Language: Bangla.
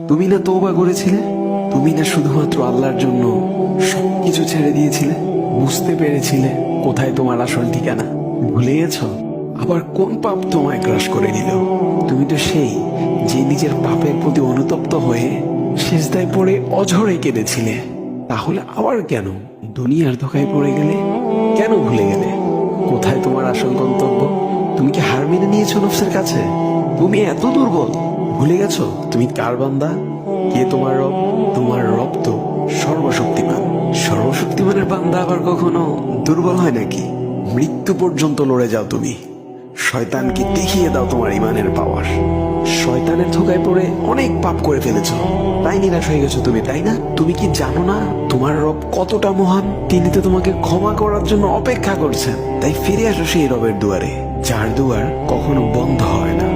তুমি না তওবা করেছিলে? তুমি না শুধুমাত্র আল্লাহর জন্য সবকিছু ছেড়ে দিয়েছিলে? বুঝতে পেরেছিলে কোথায় তোমার আসল ঠিকানা? ভুলে গেছো? আবার কোন পাপ তোমায় গ্রাস করে নিল? তুমি তো সেই যে নিজের পাপের প্রতি অনুতপ্ত হয়ে সিজদায় পড়ে অঝরে কেঁদেছিলে। তাহলে আবার কেন দুনিয়ার ধোকায় পড়ে গেলে? কেন ভুলে গেলে কোথায় তোমার আসল গন্তব্য? তুমি কি হার মেনে নিয়েছো নফসের কাছে? তুমি এত দুর্বল, ভুলে গেছো তুমি কার বান্দা? কে তোমার রব? তোমার রব তো সর্বশক্তিমান। সর্বশক্তিমানের বান্দা আবার কখনো দুর্বল হয় নাকি? মৃত্যু পর্যন্ত লড়ে যাও তুমি। শয়তানকে দেখিয়ে দাও তোমার ইমানের পাওয়ার। শয়তানের ধোকায় পড়ে অনেক পাপ করে ফেলেছো, তাই নিরাশ হয়ে গেছো তুমি, তাই না? তুমি কি জানো না তোমার রব কতটা মহান? তিনি তো তোমাকে ক্ষমা করার জন্য অপেক্ষা করছেন। তাই ফিরে আসো সেই রবের দুয়ারে, যার দুয়ার কখনো বন্ধ হয় না।